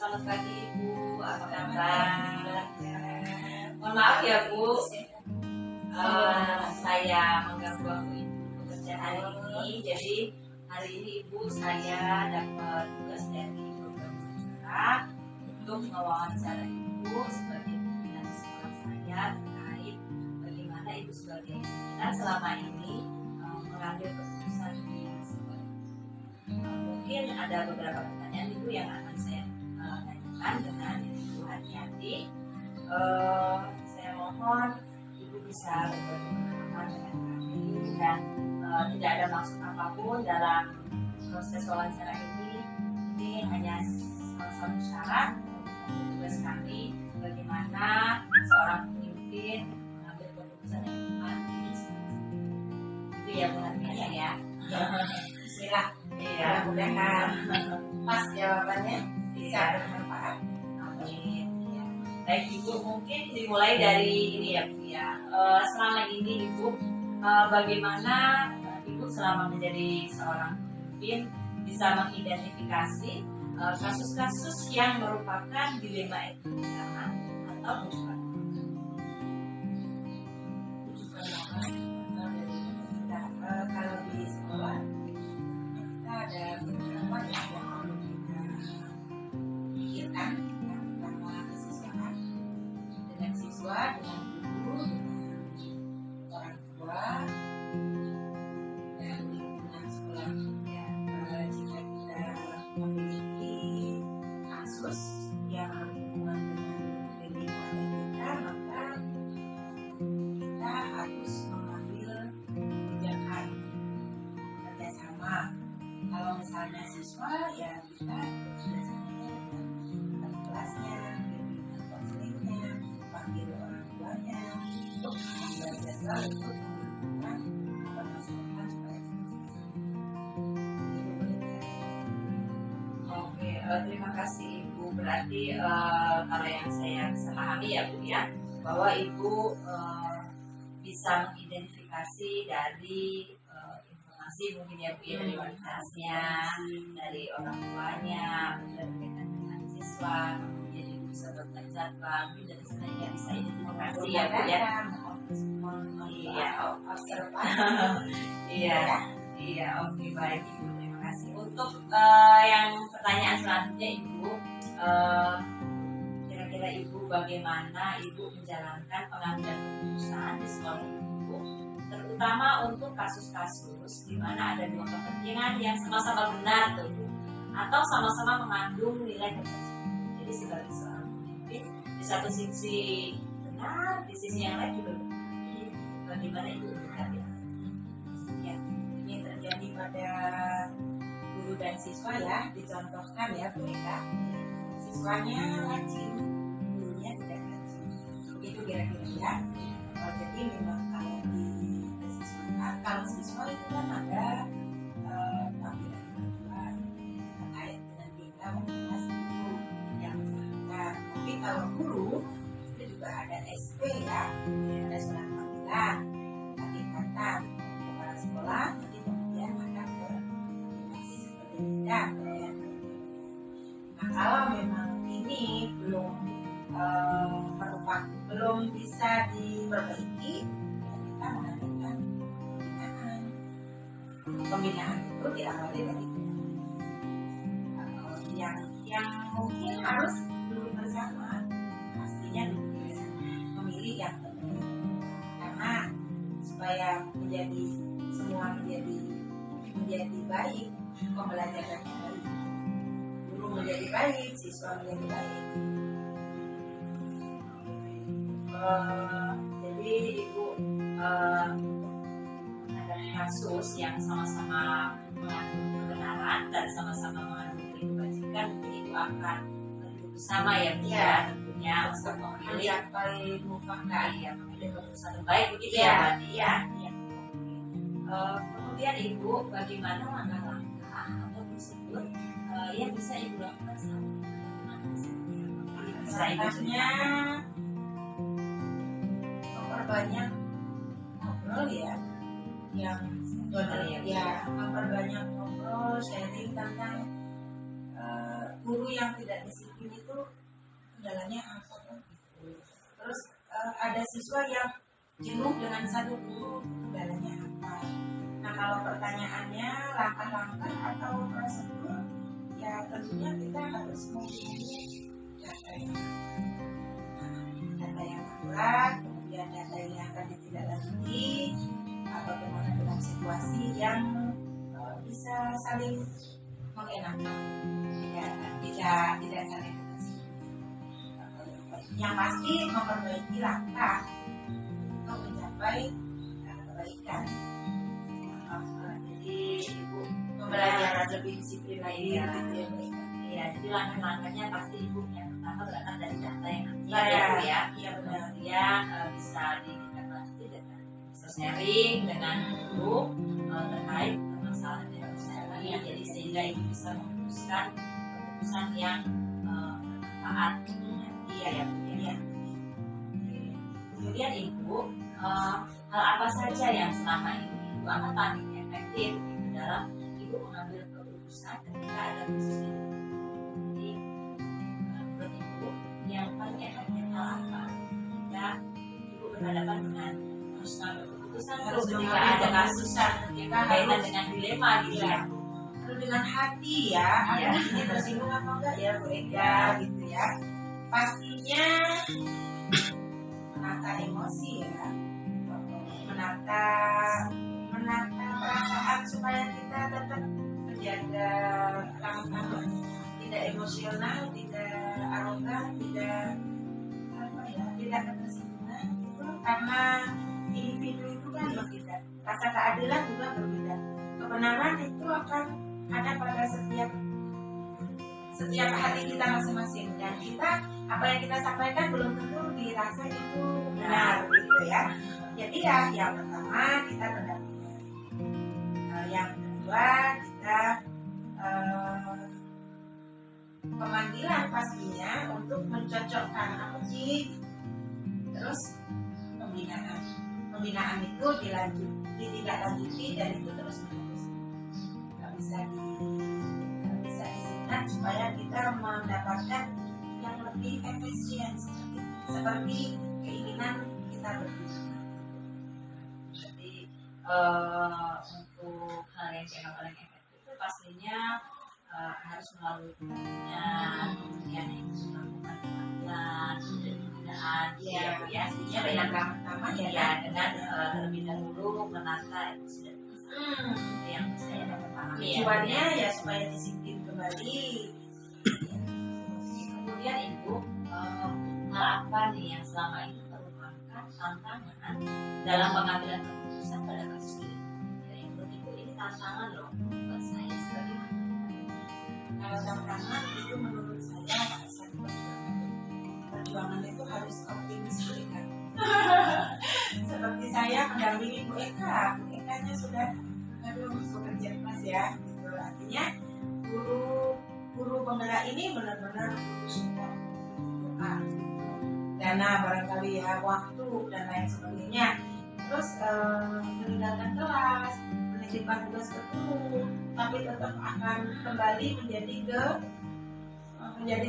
Selamat pagi Ibu, apa kabar? Mohon maaf ya Bu, saya mengganggu waktu Ibu bekerja hari ini. Jadi hari ini Ibu saya dapat tugas dari program Mutiara untuk mewawancara Ibu sebagai pimpinan sekolah saya terkait bagaimana Ibu sebagai pimpinan selama ini mengambil keputusan di sekolah. Mungkin ada beberapa pertanyaan Ibu yang akan saya tanyakan dengan Ibu hati-hati. Saya mohon Ibu bisa berbagi pengalaman dengan kami dan tidak ada maksud apapun dalam proses wawancara ini. Ini hanya salah satu syarat untuk tugas kami bagaimana seorang pemimpin mengambil keputusan yang tepat di sekolah. Itu ya Bu Hatinya ya. Bismillah. Iya, mudah-mudahan pas jawabannya bisa bermanfaat. Amin. Ya. Baik Ibu, mungkin dimulai dari ini ya Bu ya. Selama ini Ibu, bagaimana Ibu selama menjadi seorang pemimpin bisa mengidentifikasi kasus-kasus yang merupakan dilema etika atau bukan? Kalau di sekolah kita ada beberapa yang perlu kita pikirkan, yang pertama kesesuaian dengan siswa, dengan guru, dengan orang tua, dan lingkungan sekolah. Ya, jika kita memiliki kasus yang berhubungan dengan pendidikan kita, maka kita harus mengambil kebijakan kerjasama. Kalau misalnya siswa, ya kita kerjasama dengan kelasnya, bimbingan konselingnya, panggil orang tuanya untuk membuat jadwal untuk menentukan permasalahan supaya selesai. Oke, terima kasih Ibu. Berarti kalau yang saya bisa pahami ya Bu ya, bahwa Ibu bisa mengidentifikasi dari informasi mungkin ya Bu ya, dari organisasinya, dari orang tuanya, berkaitan dengan siswa, kemudian Ibu bisa buatkan jadwal, mungkin dari sana ya bisa identifikasi ya Bu ya. Iya, iya, oke baik Ibu, terima kasih. Untuk yang pertanyaan selanjutnya Ibu, kira-kira Ibu bagaimana Ibu menjalankan pengambilan keputusan di sekolah Ibu, terutama untuk kasus-kasus di mana ada dua kepentingan yang sama-sama benar tuh Bu, atau sama-sama mengandung nilai kepentingan. Jadi sebagai seorang pemimpin di satu sisi benar, di sisi yang lain juga benar. Bagaimana Ibu melihat ya? Ya, ini terjadi pada guru dan siswa ya, dicontohkan ya Bu Eka. Siswanya rajin, gurunya tidak rajin. Itu kira-kira ya. Jadi memang kalau di kesiswaan, kalau siswa itu kan ada tampilan terkait dengan tingkah kelas guru yang bersangkutan. Tapi kalau guru itu juga ada SP ya, ada surat panggilan, tingkatan kepala sekolah, nanti kemudian akan koordinasi seperti tidak ya. Nah kalau memang ini belum bisa diperbaiki, ya kita mengadakan pembinaan itu diawali dari yang mungkin harus duduk bersama, pastinya duduk bersama, memilih yang terbaik, karena supaya semua menjadi baik, pembelajarannya baik, guru menjadi baik, siswa menjadi baik. Jadi Ibu ada kasus yang sama-sama mengandung kebenaran dan sama-sama mengandung kewajiban, mungkin Ibu akan duduk bersama ya Bu ya, tentunya untuk memilih ya, memilih keputusan terbaik begitu ya berarti ya. Kemudian Ibu, bagaimana langkah-langkah atau prosedur yang bisa Ibu lakukan selama bisa Langkahnya memperbanyak ngobrol ya, yang memperbanyak ngobrol, sharing tentang guru yang tidak disiplin itu kendalanya apa kan? Terus ada siswa yang jenuh dengan satu guru, kendalanya apa? Nah, kalau pertanyaannya langkah-langkah atau prosedur, ya tentunya kita harus mempunyai data yang akurat, kemudian data yang akan ditindaklanjuti, bagaimana dengan situasi yang bisa saling mengenakan, ya, tidak saling berkasih. Yang pasti memperbaiki langkah untuk mencapai kebaikan. Jadi ibu Pembelajaran lebih disiplin lagi, Iya. gitu ya. ya, jadi langkah-langkahnya pasti ibu yang pertama berangkat dari data yang nanti Iya, ada Bu, ya. iya benar. Kemudian bisa ditindaklanjuti dengan bisa sharing dengan guru terkait permasalahan yang harus ya, jadi sehingga ibu bisa memutuskan keputusan yang bermanfaat. Iya ya, Bu, ya. Kemudian ibu hal apa saja yang selama ini ibu anggap paling efektif gitu, dalam ibu mengambil keputusan ketika ada krisis itu. Jadi menurut ibu yang paling efektif hal apa ketika ibu berhadapan dengan harus mengambil keputusan Harus ketika mengambil ada kasus keputusan, ketika kaitan harus dengan dilema gitu ya. Lalu dengan hati ya, Iya. ini tersinggung apa enggak ya Bu Ega gitu ya. Pastinya menata emosi ya, menata perasaan supaya kita tetap menjaga langkah, tidak emosional, tidak arogan, tidak ketersinggungan itu karena individu itu kan berbeda, rasa keadilan juga berbeda, kebenaran itu akan ada pada setiap hati kita masing-masing, dan kita apa yang kita sampaikan belum tentu dirasa itu benar gitu ya. Jadi ya yang pertama kita pendampingan, yang kedua kita pemanggilan pastinya untuk mencocokkan apa sih, terus pembinaan itu ditindaklanjuti dan itu terus menerus, nggak bisa disingkat supaya kita mendapatkan yang lebih efisien seperti keinginan kita berdua. Jadi untuk hal yang dianggap paling efektif itu pastinya harus melalui pendampingan, kemudian itu melakukan pemanggilan, kemudian pembinaan, ya Bu ya. Artinya Yang pertama ya dengan terlebih dahulu menata emosi dan perasaan yang saya dapat pahami ya. tujuannya ya supaya disiplin kembali. Kemudian ibu hal apa nih yang selama ini merupakan tantangan dalam pengambilan keputusan pada kasus ini? Ya, yang menurut ibu ini tantangan loh buat saya sebagai Kalau tantangan itu menurut saya satu perjuangan itu harus optimis kan. Seperti saya mendampingi Bu Eka nya sudah bekerja keras ya, gitu. Artinya guru penggerak ini benar-benar butuh support, doa, dana barangkali ya, waktu dan lain sebagainya. Terus meninggalkan kelas, menitipkan tugas ke guru, tapi tetap akan kembali menjadi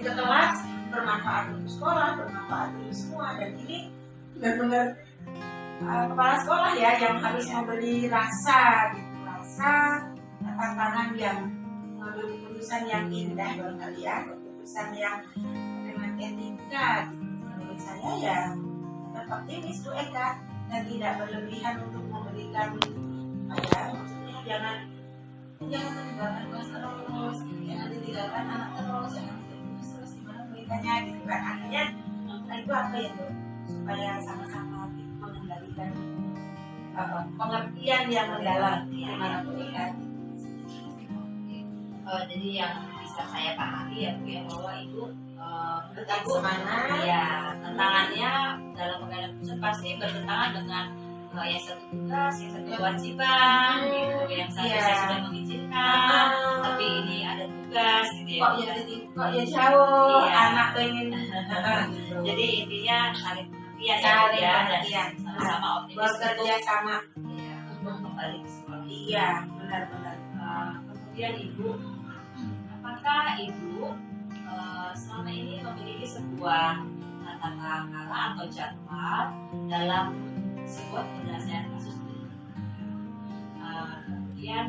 ke kelas, bermanfaat untuk sekolah, bermanfaat untuk semua. Dan ini benar-benar kepala sekolah ya yang harus memberi rasa tantangan, yang mengambil keputusan yang indah barangkali ya, keputusan yang dengan etika gitu. Menurut saya ya tetap optimis Bu Eka dan tidak berlebihan untuk memberikan maksudnya jangan meninggalkan kelas terus, jangan ditinggalkan anak terus, jangan terus gimana beritanya gitu kan. Akhirnya itu apa ya Bu, supaya sama-sama mengendalikan pengertian yang mendalam gimana Bu Eka. jadi yang bisa saya pahami ya Bu ya, bahwa itu Tetap semangat. ya tantangannya dalam pengambilan keputusan pasti bertentangan dengan yang satu tugas, yang satu kewajiban gitu, yang satu Iya. saya sudah mengizinkan tapi ini ada tugas gitu ya. Kok ya jauh, Iya. anak pengen gitu. Jadi intinya saling pengertian Saling ya, dan pengertian. sama-sama optimis bekerja sama. ya, untuk kembali ke sekolah. Iya, benar-benar. Kemudian ibu, apakah ibu selama ini memiliki sebuah tata cara atau jadwal dalam sebuah penyelesaian kasus ini. Kemudian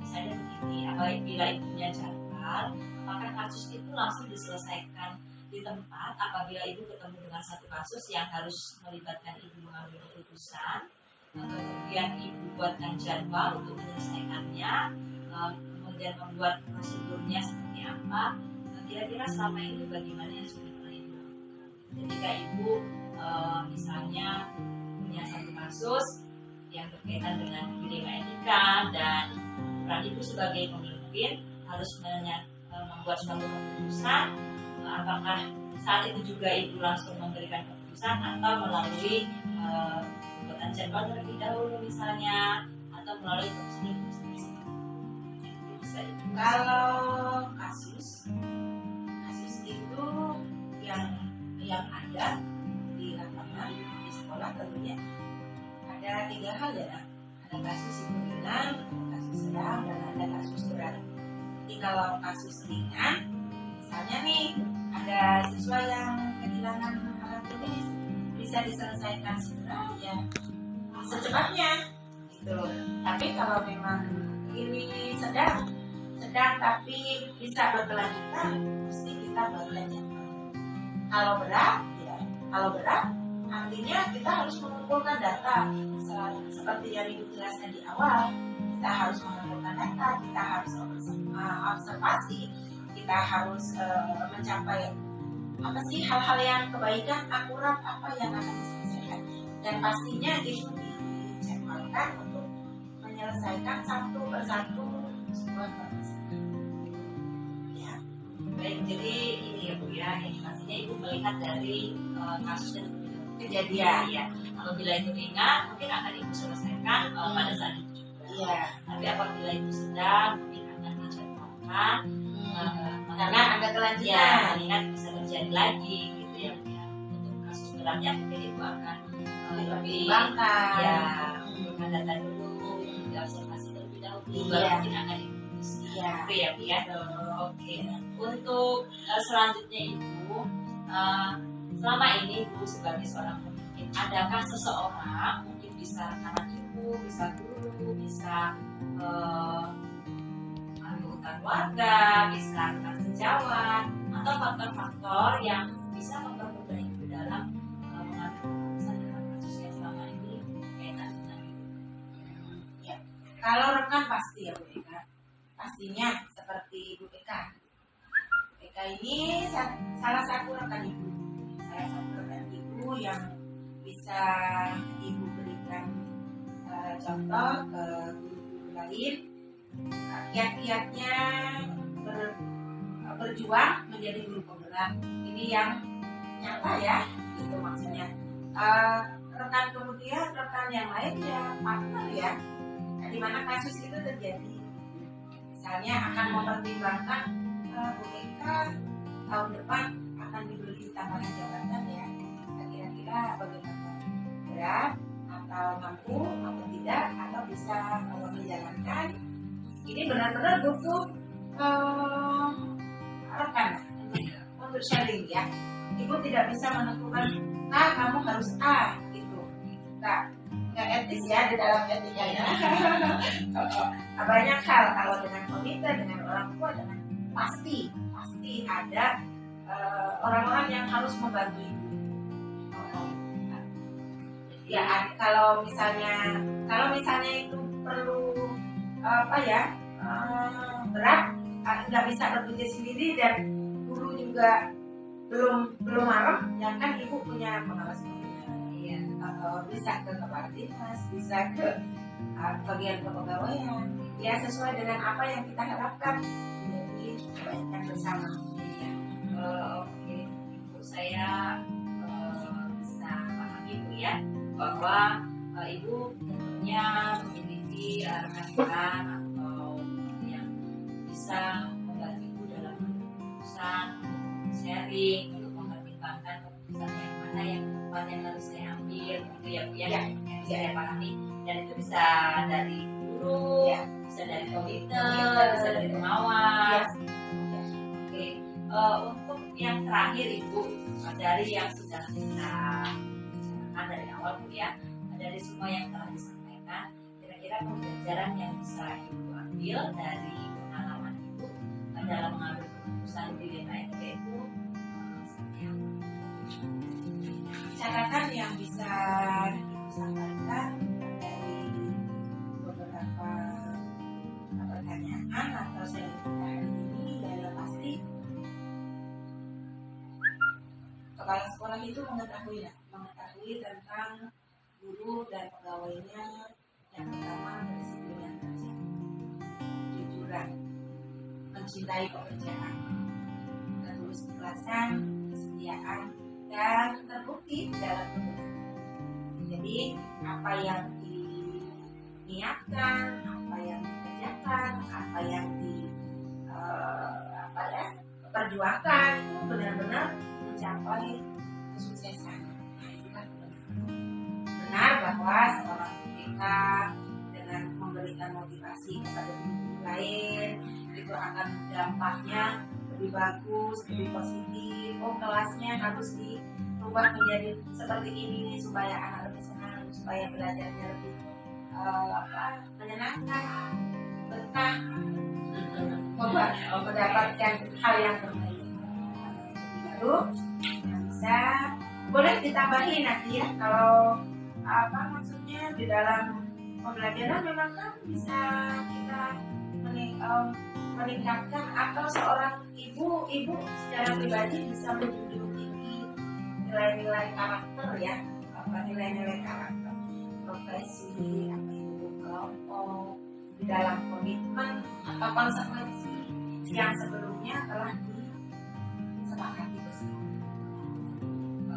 misalnya begini, apabila ibunya jadwal, maka kasus itu langsung diselesaikan di tempat. Apabila ibu ketemu dengan satu kasus yang harus melibatkan ibu mengambil keputusan, kemudian ibu buatkan jadwal untuk menyelesaikannya, kemudian membuat prosedurnya seperti apa. Kira-kira selama ini bagaimana yang sudah pernah ibu lakukan? Ketika ibu misalnya punya satu kasus yang berkaitan dengan dilema etika dan peran ibu sebagai pemimpin harus membuat suatu keputusan, apakah saat itu juga ibu langsung memberikan keputusan atau melalui pembuatan jadwal terlebih dahulu misalnya, atau melalui prosedur. Kalau kasus itu yang ada di lapangan di sekolah tentunya ada 3 hal ya. Ada kasus yang ringan, ada kasus sedang, dan ada kasus berat. Jadi kalau kasus ringan, misalnya nih ada siswa yang kehilangan alat tulis, bisa diselesaikan segera ya secepatnya gitu. Tapi kalau memang ini sedang tapi bisa berkelanjutan, mesti kita belajar. Kalau berat artinya kita harus mengumpulkan data. Seperti yang Ibu jelaskan di awal, kita harus mengumpulkan data, kita harus observasi, kita harus mencapai apa sih hal-hal yang kebaikan, akurat apa yang akan diselesaikan, dan pastinya itu dijadwalkan untuk menyelesaikan satu persatu sebuah permasalahan. Ya, baik. Jadi ini ya Bu ya, yang pastinya Ibu melihat dari kasus dan kejadian ya. Apabila itu ringan, mungkin akan Ibu selesaikan pada saat itu juga. Iya. Tapi apabila itu sedang, mungkin akan dijadwalkan. Karena ada kelanjutan. Ya, mengingat bisa terjadi lagi gitu ya Bu ya. Untuk kasus beratnya mungkin Ibu akan lebih ya memberikan data dulu, diobservasi terlebih dahulu, baru mungkin akan diputuskan. Gitu ya Bu ya. Oke. Untuk selanjutnya Ibu, selama ini Ibu sebagai seorang pemimpin, adakah seseorang, mungkin bisa anak Ibu, bisa guru, bisa anggota keluarga, bisa rekan sejawat, atau faktor-faktor yang bisa mempermudah Ibu dalam mengambil keputusan dalam kasus yang selama ini berkaitan dengan Ibu? Ya. Kalau rekan pasti ya Bu Eka, pastinya seperti Ibu Eka. Eka ini salah satu rekan Ibu, yang bisa Ibu berikan contoh ke guru lain, kiat-kiatnya berjuang menjadi guru penggerak. Ini yang nyata ya, itu maksudnya. Rekan kemudian rekan yang lain ya partner ya, nah, di mana kasus itu terjadi. Misalnya akan mempertimbangkan Bu Eka tahun depan akan diberi tambahan jabatan ya. Kira-kira bagaimana, berat atau mampu atau tidak, atau bisa menjalankan. Ini benar-benar butuh rekan untuk sharing ya. Ibu tidak bisa menentukan kamu harus A gitu, nggak etis ya di dalam etika ya. Banyak hal kalau dengan komite, dengan orang tua, dengan pasti ada orang-orang yang harus membantu ibu. Ya, kalau misalnya itu perlu berat, nggak bisa berpikir sendiri dan guru juga belum marah, ya kan ibu punya pengawas pembinaan, ya, bisa ke kepala dinas, bisa ke bagian kepegawaian, ya sesuai dengan apa yang kita harapkan, jadi kebaikan bersama. Ya. Oke, Ibu, saya bisa pahami Bu ya, bahwa Ibu tentunya memiliki rekan-rekan atau yang bisa membantu Ibu dalam keputusan, sharing, untuk mempertimbangkan keputusan yang mana yang tepat yang harus saya ambil, gitu ya Bu ya, yang saya pahami. Dan itu bisa dari guru, bisa dari komite, bisa dari pengawas. Oke, untuk yang terakhir Ibu, dari yang sudah kita bicarakan dari awal Bu ya, dari semua yang telah disampaikan, kira-kira pembelajaran yang bisa Ibu ambil dari pengalaman Ibu dalam mengambil keputusan di DKMP itu seperti apa? Catatan yang bisa Ibu sampaikan dari beberapa pertanyaan atau sharing kita hari ini adalah pasti kepala sekolah itu mengetahui tentang guru dan pegawainya. Yang pertama, kedisiplinan kerja, kejujuran, mencintai pekerjaan, ketulus ikhlasan, kesetiaan, dan terbukti dalam kebenaran. Jadi apa yang diniatkan, apa yang dikerjakan, apa yang perjuangkan itu benar-benar mencapai kesuksesan. Nah, itulah benar bahwa seorang mereka dengan memberikan motivasi kepada guru lain itu akan dampaknya lebih bagus, lebih positif. Oh, kelasnya harus dirubah menjadi seperti ini supaya anak lebih senang, supaya belajarnya lebih menyenangkan, betah, mendapatkan hal yang terbaik. Baru yang bisa boleh ditambahin nanti ya, kalau maksudnya di dalam pembelajaran memang kan bisa kita meningkatkan, atau seorang ibu secara pribadi bisa menjunjung tinggi nilai-nilai karakter ya, nilai-nilai karakter profesi, kelompok di dalam komitmen atau konsekuensi yang sebelumnya telah disepakati bersama.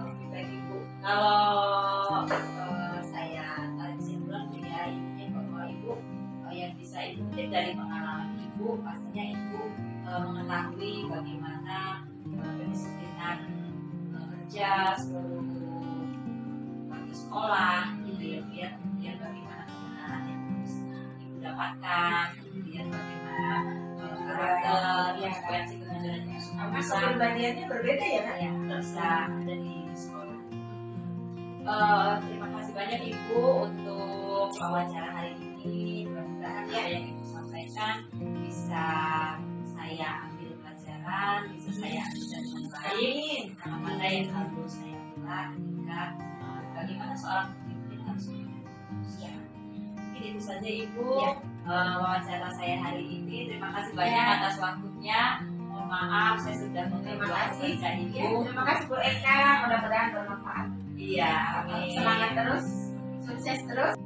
Oke, baik Ibu. Kalau saya tarik kesimpulan ya, intinya bahwa Ibu yang bisa Ibu petik dari pengalaman Ibu, pastinya Ibu mengetahui bagaimana kedisiplinan kerja seluruh waktu sekolah gitu ya, biar kemudian bagaimana kebenaran yang harus Ibu dapatkan, kemudian bagaimana karakter, konsekuensi kebenaran yang harus Karena kepribadiannya berbeda ya kan? yang bisa ada di sekolah. Terima kasih banyak Ibu untuk wawancara hari ini. Mudah-mudahan ya yang Ibu sampaikan bisa saya ambil pelajaran, bisa saya ambil dengan baik. Mana yang harus saya buat ketika bagaimana seorang pemimpin harus ya. Mungkin itu saja Ibu wawancara saya hari ini. Terima kasih banyak atas waktunya. Mohon maaf saya sudah mengganggu kerja Ibu. Terima kasih Bu Eka, mudah-mudahan bermanfaat. Iya, amin. Semangat terus, sukses terus.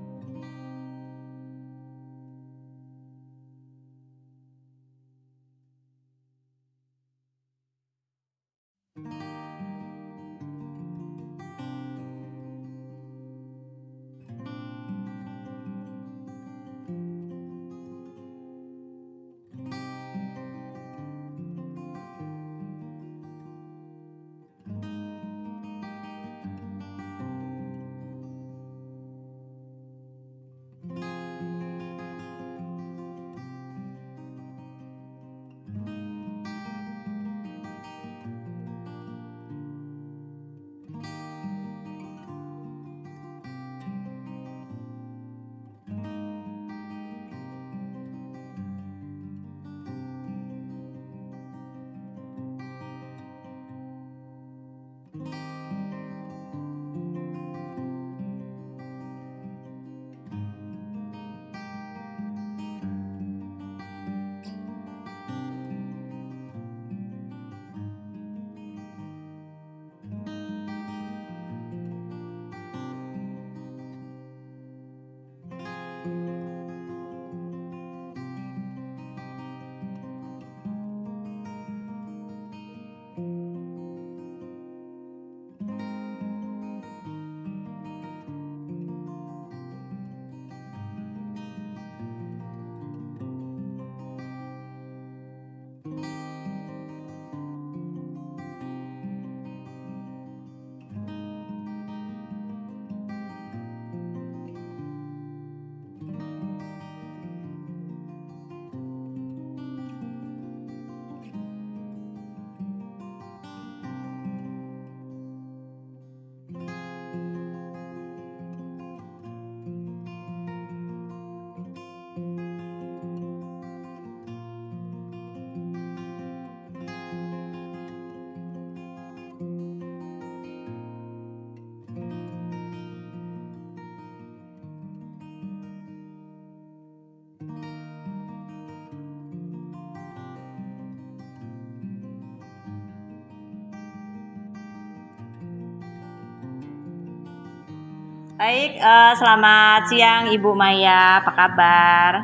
Baik, selamat siang Ibu Maya, apa kabar?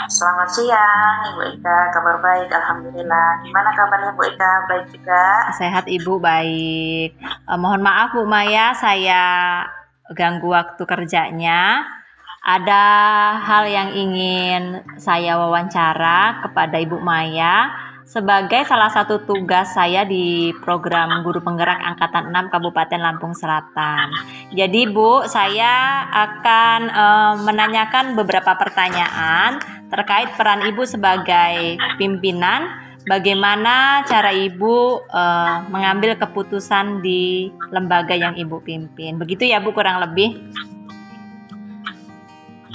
Selamat siang, Ibu Ika. Kabar baik, Alhamdulillah. Gimana kabarnya Bu Ika? Baik juga. Sehat Ibu, baik. Mohon maaf Bu Maya, saya ganggu waktu kerjanya. Ada hal yang ingin saya wawancara kepada Ibu Maya sebagai salah satu tugas saya di program Guru Penggerak Angkatan 6 Kabupaten Lampung Selatan. Jadi Bu, saya akan menanyakan beberapa pertanyaan terkait peran Ibu sebagai pimpinan. Bagaimana cara Ibu mengambil keputusan di lembaga yang Ibu pimpin. Begitu ya Bu, kurang lebih.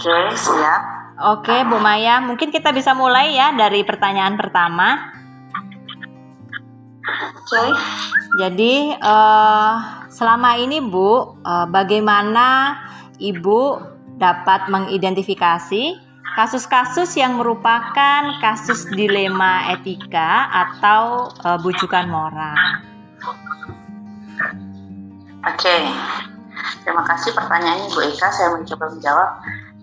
Oke, siap. Oke Bu Maya, mungkin kita bisa mulai ya dari pertanyaan pertama. Oke. Jadi selama ini Bu, bagaimana Ibu dapat mengidentifikasi kasus-kasus yang merupakan kasus dilema etika atau bujukan moral? Oke. Terima kasih pertanyaannya Bu Ika. Saya mencoba menjawab.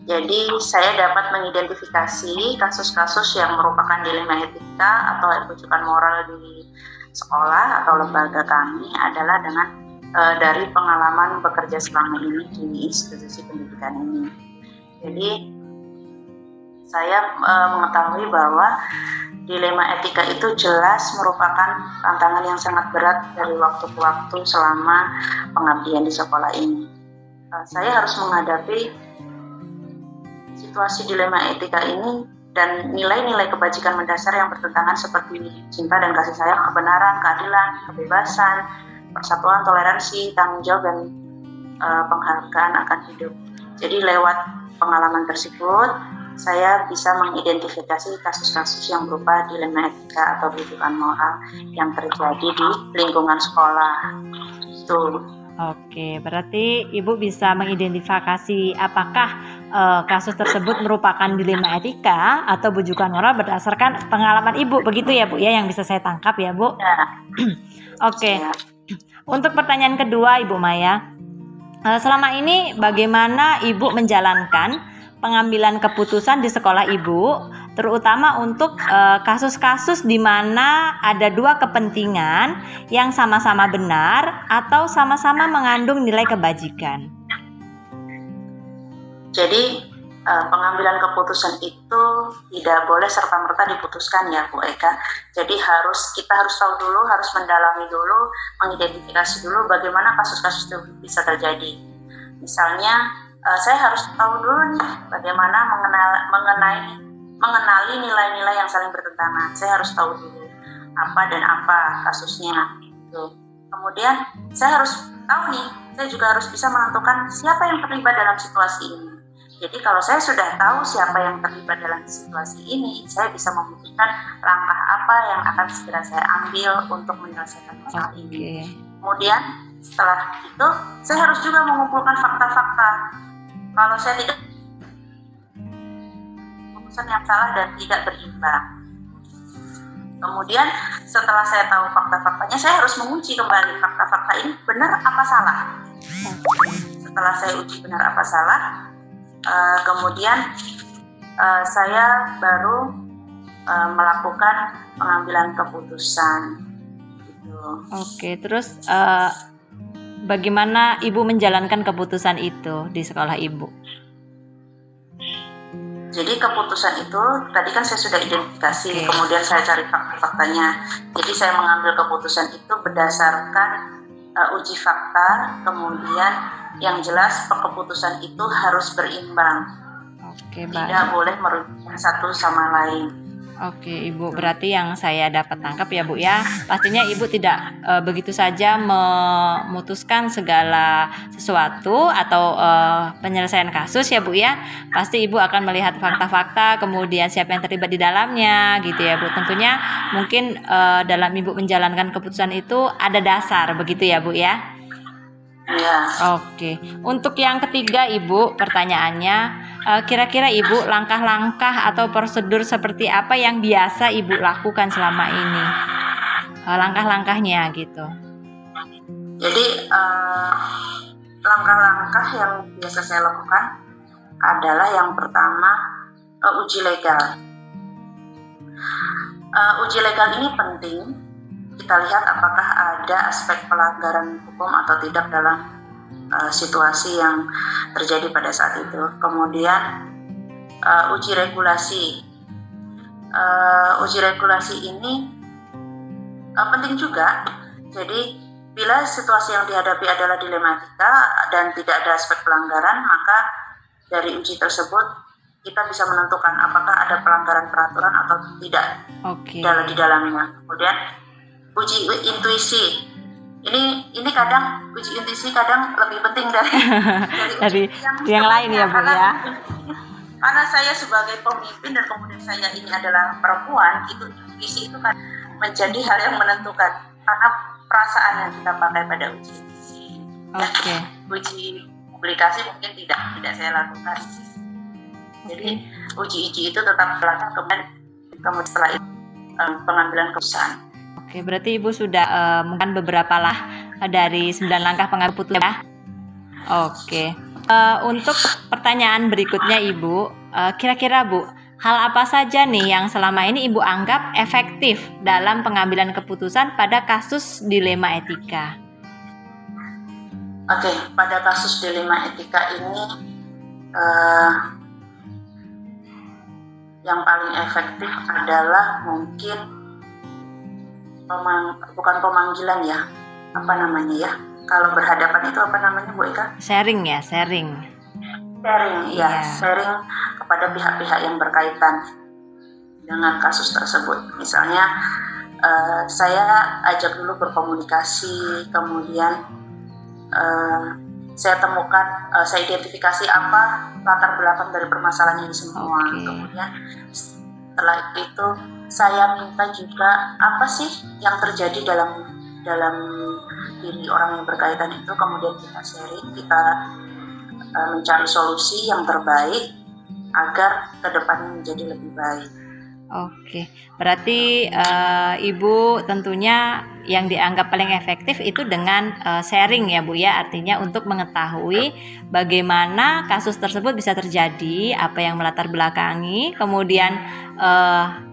Jadi saya dapat mengidentifikasi kasus-kasus yang merupakan dilema etika atau bujukan moral di sekolah atau lembaga kami adalah dengan dari pengalaman bekerja selama ini di institusi pendidikan ini. Jadi saya mengetahui bahwa dilema etika itu jelas merupakan tantangan yang sangat berat dari waktu ke waktu selama pengabdian di sekolah ini. Saya harus menghadapi situasi dilema etika ini dan nilai-nilai kebajikan mendasar yang bertentangan seperti cinta dan kasih sayang, kebenaran, keadilan, kebebasan, persatuan, toleransi, tanggung jawab, dan penghargaan akan hidup. Jadi lewat pengalaman tersebut, saya bisa mengidentifikasi kasus-kasus yang berupa dilema etika atau bujukan moral yang terjadi di lingkungan sekolah. Itu. Oke, berarti Ibu bisa mengidentifikasi apakah kasus tersebut merupakan dilema etika atau bujukan moral berdasarkan pengalaman Ibu, begitu ya Bu ya, yang bisa saya tangkap ya Bu? Ya. Oke, untuk pertanyaan kedua Ibu Maya, selama ini bagaimana Ibu menjalankan pengambilan keputusan di sekolah Ibu, terutama untuk kasus-kasus di mana ada dua kepentingan yang sama-sama benar atau sama-sama mengandung nilai kebajikan. Jadi pengambilan keputusan itu tidak boleh serta-merta diputuskan ya Bu Eka. Jadi kita harus tahu dulu, harus mendalami dulu, mengidentifikasi dulu bagaimana kasus-kasus itu bisa terjadi. Misalnya saya harus tahu dulu nih bagaimana mengenali nilai-nilai yang saling bertentangan. Saya harus tahu dulu apa dan apa kasusnya. Gitu. Kemudian saya harus tahu nih, saya juga harus bisa menentukan siapa yang terlibat dalam situasi ini. Jadi kalau saya sudah tahu siapa yang terlibat dalam situasi ini, saya bisa memutuskan langkah apa yang akan segera saya ambil untuk menyelesaikan masalah ini. Kemudian setelah itu, saya harus juga mengumpulkan fakta-fakta. Kalau saya tidak, keputusan yang salah dan tidak berimbang. Kemudian setelah saya tahu fakta-faktanya, saya harus menguji kembali fakta-fakta ini benar apa salah. Setelah saya uji benar apa salah, kemudian saya baru melakukan pengambilan keputusan. Gitu. Oke, terus bagaimana Ibu menjalankan keputusan itu di sekolah Ibu? Jadi keputusan itu tadi kan saya sudah identifikasi, kemudian saya cari fakta-faktanya. Jadi saya mengambil keputusan itu berdasarkan uji fakta, kemudian yang jelas keputusan itu harus berimbang. Oke, baik. Tidak boleh merugikan satu sama lain. Oke, Ibu, berarti yang saya dapat tangkap ya Bu ya, pastinya Ibu tidak begitu saja memutuskan segala sesuatu atau penyelesaian kasus ya Bu ya. Pasti Ibu akan melihat fakta-fakta, kemudian siapa yang terlibat di dalamnya gitu ya Bu. Tentunya mungkin dalam Ibu menjalankan keputusan itu ada dasar begitu ya Bu ya. Ya. Oke, untuk yang ketiga Ibu, pertanyaannya, kira-kira Ibu langkah-langkah atau prosedur seperti apa yang biasa Ibu lakukan selama ini? Langkah-langkahnya gitu. Jadi langkah-langkah yang biasa saya lakukan adalah yang pertama, uji legal. Uji legal ini penting. Kita lihat apakah ada aspek pelanggaran hukum atau tidak dalam situasi yang terjadi pada saat itu. Kemudian uji regulasi. Uji regulasi ini penting juga. Jadi bila situasi yang dihadapi adalah dilematika dan tidak ada aspek pelanggaran, maka dari uji tersebut kita bisa menentukan apakah ada pelanggaran peraturan atau tidak di dalamnya. Kemudian uji intuisi. Ini kadang uji intuisi kadang lebih penting dari yang lain ya Bu ya. Karena saya sebagai pemimpin dan kemudian saya ini adalah perempuan, itu intuisi itu kan menjadi hal yang menentukan karena perasaan yang kita pakai pada uji intuisi. Uji publikasi mungkin tidak saya lakukan. Jadi uji itu tetap dilakukan, kemudian setelah itu pengambilan keputusan. Berarti Ibu sudah mungkin beberapa lah dari 9 langkah pengambilan keputusan ya. Untuk pertanyaan berikutnya Ibu, kira-kira Bu, hal apa saja nih yang selama ini Ibu anggap efektif dalam pengambilan keputusan pada kasus dilema etika? Pada kasus dilema etika ini yang paling efektif adalah mungkin bukan pemanggilan ya, apa namanya ya? Kalau berhadapan itu apa namanya Bu Eka? Sharing ya. Sharing kepada pihak-pihak yang berkaitan dengan kasus tersebut. Misalnya saya ajak dulu berkomunikasi, kemudian saya temukan, saya identifikasi apa latar belakang dari permasalahan ini semua. Kemudian setelah itu saya minta juga apa sih yang terjadi dalam diri orang yang berkaitan itu. Kemudian kita sharing, kita mencari solusi yang terbaik agar kedepannya menjadi lebih baik. Berarti Ibu tentunya yang dianggap paling efektif itu dengan sharing ya Bu ya, artinya untuk mengetahui bagaimana kasus tersebut bisa terjadi, apa yang melatar belakangi, kemudian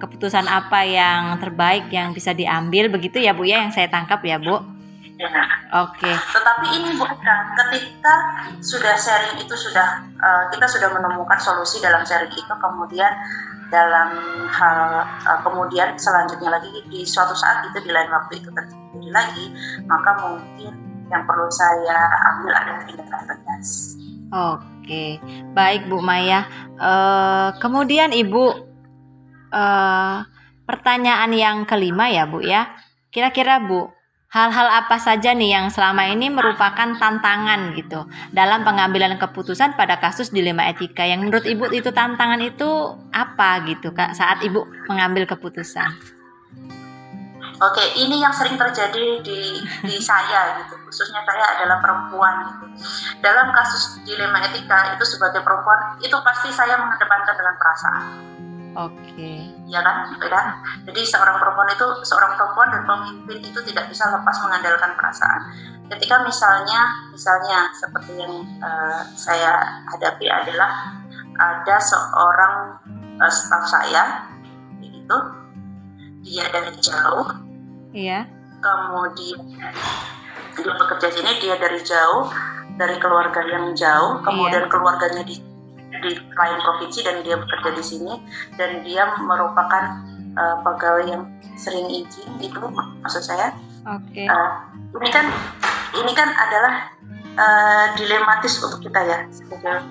keputusan apa yang terbaik yang bisa diambil, begitu ya Bu ya, yang saya tangkap ya Bu. Tetapi ini Bu Eka, ketika sudah sharing itu kita sudah menemukan solusi dalam sharing itu, kemudian dalam hal kemudian selanjutnya lagi di suatu saat itu di lain waktu itu terjadi lagi, maka mungkin yang perlu saya ambil adalah tindakan tegas. Baik Bu Maya. Kemudian Ibu, pertanyaan yang kelima ya Bu ya, kira-kira Bu, hal-hal apa saja nih yang selama ini merupakan tantangan gitu dalam pengambilan keputusan pada kasus dilema etika? Yang menurut Ibu itu tantangan itu apa gitu Kak saat Ibu mengambil keputusan? Ini yang sering terjadi di saya gitu, khususnya saya adalah perempuan gitu. Dalam kasus dilema etika itu sebagai perempuan itu pasti saya mengedepankan dengan perasaan. Ya kan, beda. Jadi seorang perempuan dan pemimpin itu tidak bisa lepas mengandalkan perasaan. Ketika misalnya seperti yang saya hadapi adalah ada seorang staf saya, itu dia dari jauh, kemudian dia bekerja sini, dia dari jauh, dari keluarga yang jauh, kemudian keluarganya di lain provinsi dan dia bekerja di sini, dan dia merupakan pegawai yang sering izin, itu maksud saya. Ini kan adalah dilematis untuk kita ya sebagai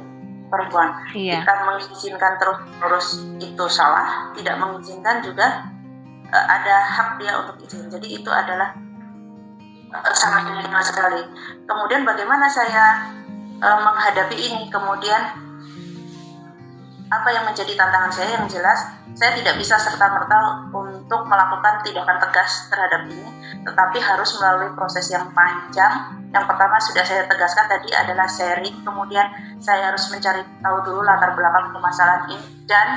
perempuan. Kita mengizinkan terus itu salah, tidak mengizinkan juga ada hak dia untuk izin. Jadi itu adalah sangat dilema sekali. Kemudian bagaimana saya menghadapi ini? Kemudian apa yang menjadi tantangan saya? Yang jelas saya tidak bisa serta-merta untuk melakukan tindakan tegas terhadap ini, tetapi harus melalui proses yang panjang. Yang pertama sudah saya tegaskan tadi adalah sharing, kemudian saya harus mencari tahu dulu latar belakang permasalahan ini, dan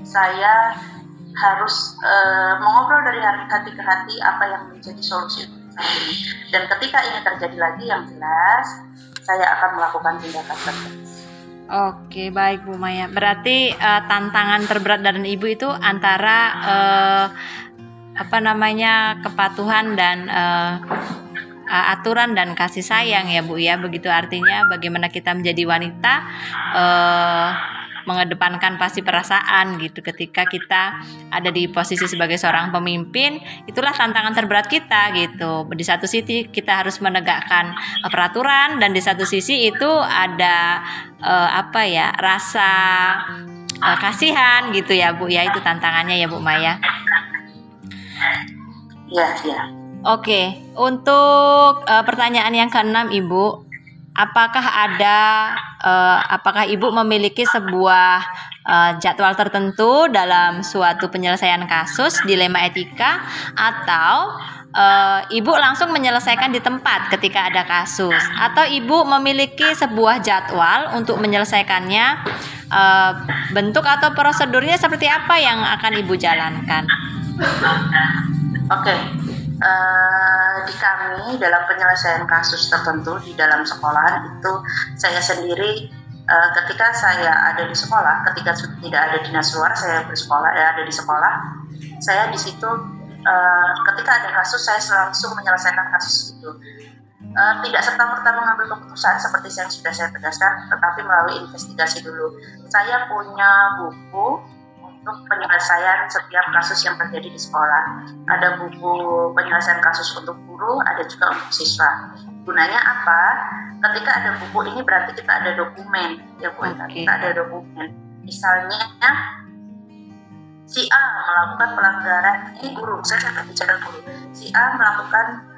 saya harus mengobrol dari hati ke hati apa yang menjadi solusi untuk saya ini. Dan ketika ini terjadi lagi, yang jelas saya akan melakukan tindakan tegas. Oke, baik Bu Maya. Berarti tantangan terberat dari Ibu itu antara kepatuhan dan aturan dan kasih sayang ya Bu ya. Begitu artinya bagaimana kita menjadi wanita mengedepankan pasti perasaan gitu ketika kita ada di posisi sebagai seorang pemimpin. Itulah tantangan terberat kita gitu. Di satu sisi kita harus menegakkan peraturan dan di satu sisi itu ada rasa kasihan gitu ya Bu ya. Itu tantangannya ya Bu Maya. Ya. Oke, untuk pertanyaan yang keenam Ibu, apakah Ibu memiliki sebuah jadwal tertentu dalam suatu penyelesaian kasus dilema etika, atau Ibu langsung menyelesaikan di tempat ketika ada kasus, atau Ibu memiliki sebuah jadwal untuk menyelesaikannya, bentuk atau prosedurnya seperti apa yang akan Ibu jalankan? Oke. Di kami dalam penyelesaian kasus tertentu di dalam sekolah itu saya sendiri ketika saya ada di sekolah, ketika tidak ada dinas luar, saya bersekolah ada di sekolah, saya di situ ketika ada kasus saya langsung menyelesaikan kasus itu, tidak serta-merta mengambil keputusan seperti yang sudah saya tegaskan, tetapi melalui investigasi dulu. Saya punya buku untuk penyelesaian setiap kasus yang terjadi di sekolah. Ada buku penyelesaian kasus untuk guru, ada juga untuk siswa. Gunanya apa? Ketika ada buku ini berarti kita ada dokumen, ya Bu. Okay. Kita ada dokumen. Misalnya si A melakukan pelanggaran, ini guru, saya akan bicara guru. Si A melakukan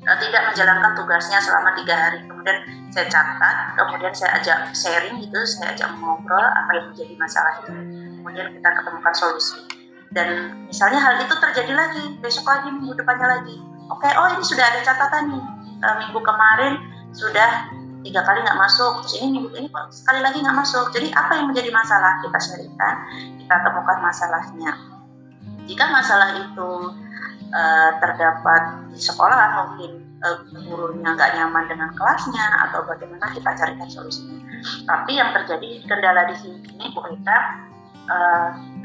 tidak menjalankan tugasnya selama 3 hari. Kemudian saya catat, kemudian saya ajak sharing gitu, saya ajak ngobrol apa yang menjadi masalah itu. Kemudian kita ketemukan solusi. Dan misalnya hal itu terjadi lagi, besok lagi, minggu depannya lagi. Oke, ini sudah ada catatan nih. Minggu kemarin sudah 3 kali nggak masuk, terus ini minggu ini kok sekali lagi nggak masuk. Jadi apa yang menjadi masalah? Kita sharingkan, kita temukan masalahnya. Jika masalah itu terdapat di sekolah, mungkin gurunya nggak nyaman dengan kelasnya atau bagaimana, kita carikan solusinya. Tapi yang terjadi kendala di sini Bu Rita,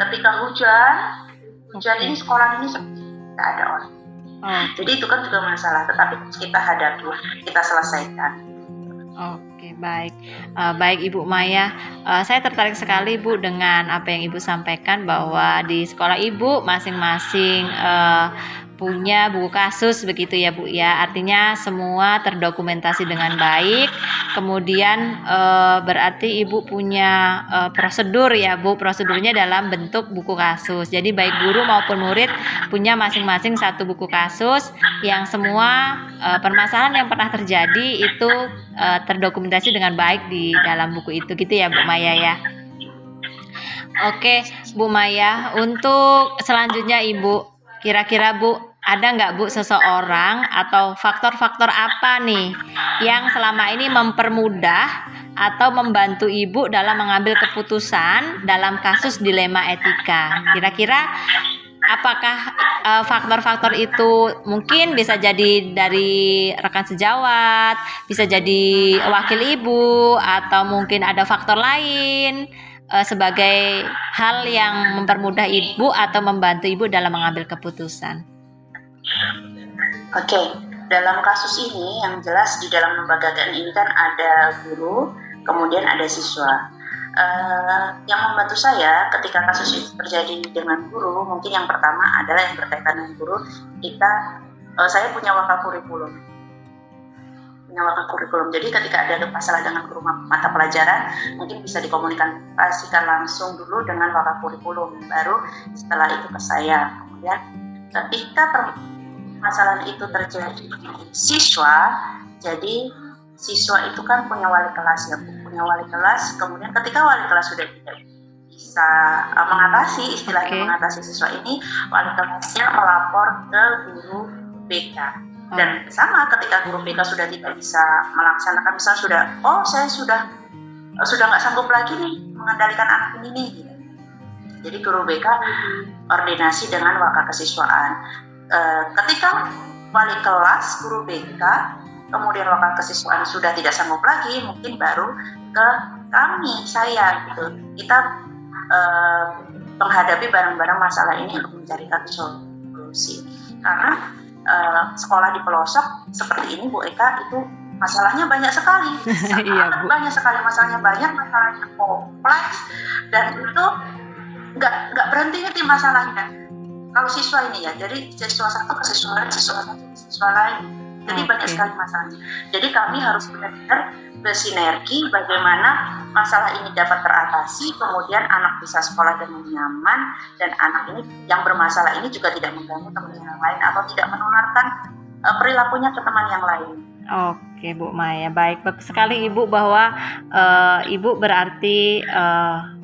ketika hujan ini sekolah ini tidak ada orang. Jadi itu kan juga masalah, tetapi kita hadapi, kita selesaikan. Oke, baik. Baik Ibu Maya, saya tertarik sekali Bu dengan apa yang Ibu sampaikan bahwa di sekolah Ibu masing-masing punya buku kasus begitu ya Bu ya. Artinya semua terdokumentasi dengan baik. Kemudian berarti Ibu punya prosedur ya Bu. Prosedurnya dalam bentuk buku kasus. Jadi baik guru maupun murid punya masing-masing satu buku kasus yang semua permasalahan yang pernah terjadi itu terdokumentasi dengan baik di dalam buku itu gitu ya Bu Maya ya. Oke Bu Maya, untuk selanjutnya Ibu, kira-kira Bu, ada nggak Bu seseorang atau faktor-faktor apa nih yang selama ini mempermudah atau membantu Ibu dalam mengambil keputusan dalam kasus dilema etika? Kira-kira apakah faktor-faktor itu mungkin bisa jadi dari rekan sejawat, bisa jadi wakil Ibu, atau mungkin ada faktor lain sebagai hal yang mempermudah Ibu atau membantu Ibu dalam mengambil keputusan? Oke, dalam kasus ini yang jelas di dalam lembaga GAN ini kan ada guru, kemudian ada siswa. Yang membantu saya ketika kasus itu terjadi dengan guru, mungkin yang pertama adalah yang berkaitan dengan guru. Saya punya wakil kurikulum. Jadi ketika ada masalah dengan guru mata pelajaran, mungkin bisa dikomunikasikan langsung dulu dengan wakil kurikulum, baru setelah itu ke saya. Kemudian ketika permasalahan itu terjadi di siswa, jadi siswa itu kan punya wali kelas ya, kemudian ketika wali kelas sudah tidak bisa mengatasi, istilahnya mengatasi siswa ini, wali kelasnya melapor ke guru BK. Dan sama ketika guru BK sudah tidak bisa melaksanakan, misalnya saya sudah nggak sanggup lagi nih mengendalikan anak ini nih, gitu. Jadi guru BK koordinasi dengan wakil kesiswaan. Ketika wali kelas guru BK kemudian lokal kesiswaan sudah tidak sanggup lagi, mungkin baru ke kami, saya gitu. Kita menghadapi bareng-bareng masalah ini untuk mencarikan solusi. Karena sekolah di pelosok seperti ini Bu Eka itu masalahnya banyak sekali, Iya, Bu. banyak sekali masalahnya, masalahnya kompleks, dan itu nggak berhenti masalahnya. Kalau siswa ini ya, jadi siswa satu ke siswa lain, siswa satu ke siswa lain, jadi banyak sekali masalahnya. Jadi kami harus benar-benar bersinergi bagaimana masalah ini dapat teratasi, kemudian anak bisa sekolah dengan nyaman, dan anak ini yang bermasalah ini juga tidak mengganggu teman yang lain atau tidak menularkan perilakunya ke teman yang lain. Oke Bu Maya, baik sekali Ibu bahwa Ibu berarti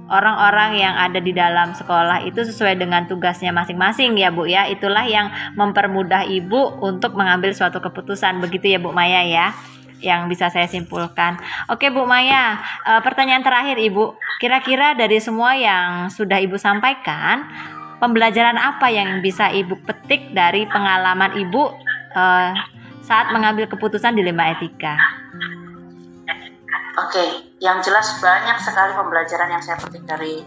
orang-orang yang ada di dalam sekolah itu sesuai dengan tugasnya masing-masing ya Bu ya. Itulah yang mempermudah Ibu untuk mengambil suatu keputusan, begitu ya Bu Maya ya, yang bisa saya simpulkan. Oke Bu Maya, pertanyaan terakhir Ibu, kira-kira dari semua yang sudah Ibu sampaikan, pembelajaran apa yang bisa Ibu petik dari pengalaman Ibu saat mengambil keputusan dilema etika? Oke, yang jelas banyak sekali pembelajaran yang saya petik dari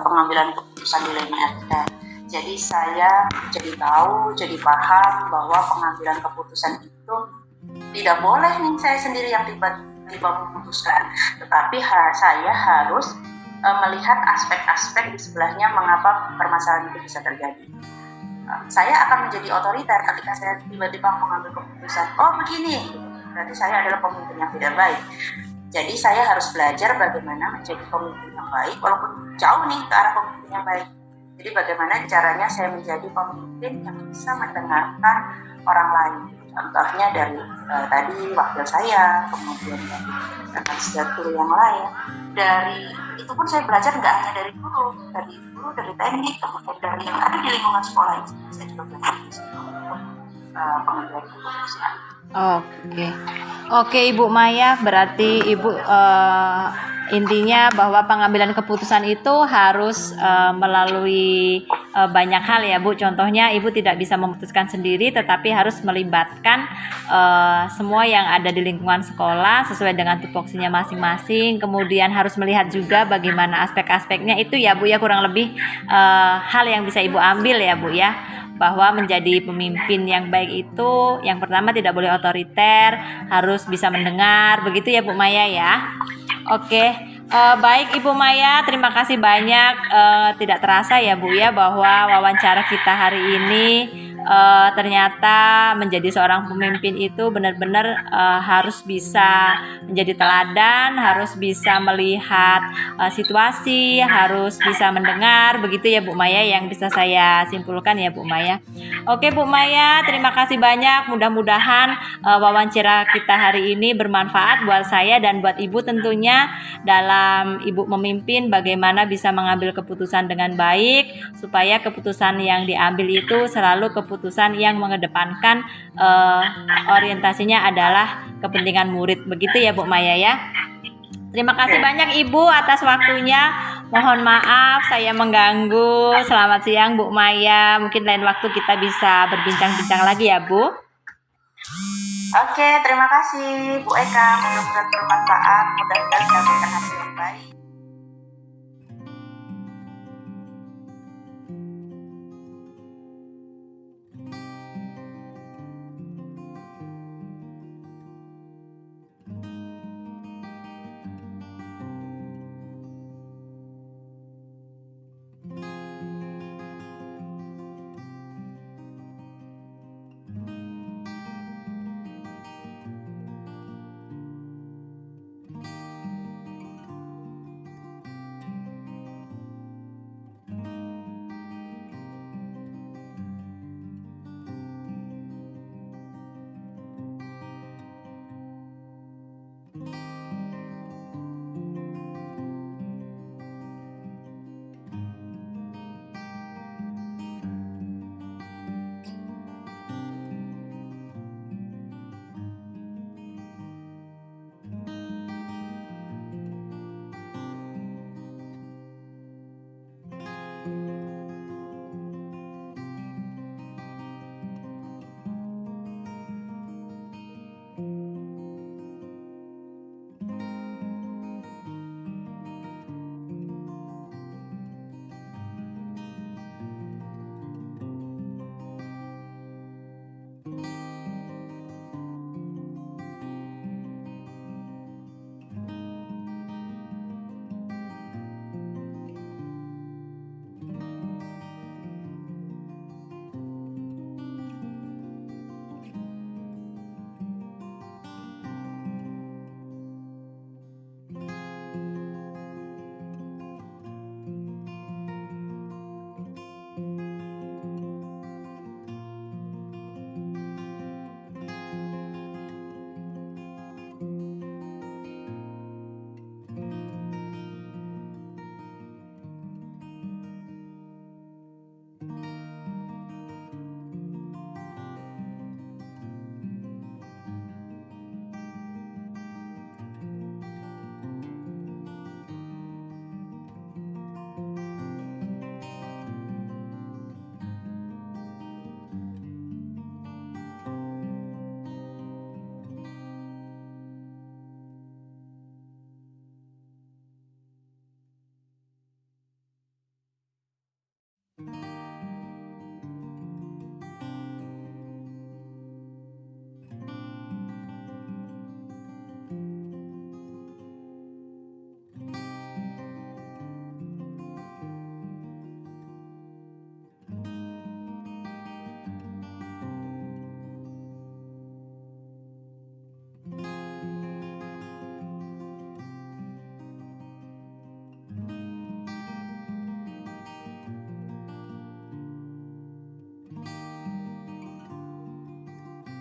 pengambilan keputusan dilema etika. Jadi saya jadi tahu, jadi paham bahwa pengambilan keputusan itu tidak boleh nih saya sendiri yang tiba-tiba memutuskan, tetapi saya harus melihat aspek-aspek di sebelahnya mengapa permasalahan itu bisa terjadi. Saya akan menjadi otoriter ketika saya tiba-tiba mengambil keputusan, oh begini, berarti saya adalah pemimpin yang tidak baik. Jadi saya harus belajar bagaimana menjadi pemimpin yang baik, walaupun jauh nih ke arah pemimpin yang baik. Jadi bagaimana caranya saya menjadi pemimpin yang bisa mendengarkan orang lain. Contohnya dari tadi wakil saya, kemudian dari rekan guru yang lain. Dari itu pun saya belajar nggak hanya dari guru, dari teknik, kemudian dari yang ada di lingkungan sekolah ini. Saya juga belajar di situ untuk pengambilan keputusan. Oke Ibu Maya, berarti Ibu intinya bahwa pengambilan keputusan itu harus melalui banyak hal ya Bu. Contohnya Ibu tidak bisa memutuskan sendiri, tetapi harus melibatkan semua yang ada di lingkungan sekolah sesuai dengan tupoksinya masing-masing. Kemudian harus melihat juga bagaimana aspek-aspeknya itu ya Bu ya, kurang lebih hal yang bisa Ibu ambil ya Bu ya, bahwa menjadi pemimpin yang baik itu yang pertama tidak boleh otoriter, harus bisa mendengar, begitu ya Bu Maya ya. Oke, baik Ibu Maya, terima kasih banyak. Tidak terasa ya Bu ya bahwa wawancara kita hari ini ternyata menjadi seorang pemimpin itu benar-benar harus bisa menjadi teladan, harus bisa melihat situasi, harus bisa mendengar, begitu ya Bu Maya yang bisa saya simpulkan ya Bu Maya. Oke Bu Maya, terima kasih banyak. Mudah-mudahan wawancara kita hari ini bermanfaat buat saya dan buat Ibu tentunya dalam Ibu memimpin, bagaimana bisa mengambil keputusan dengan baik supaya keputusan yang diambil itu selalu keputusan yang mengedepankan orientasinya adalah kepentingan murid, begitu ya Bu Maya ya. Terima kasih banyak Ibu atas waktunya. Mohon maaf saya mengganggu. Selamat siang Bu Maya. Mungkin lain waktu kita bisa berbincang-bincang lagi ya Bu. Oke, terima kasih Bu Eka. Mudah-mudahan bermanfaat. Mudah-mudahan saya berikan hasil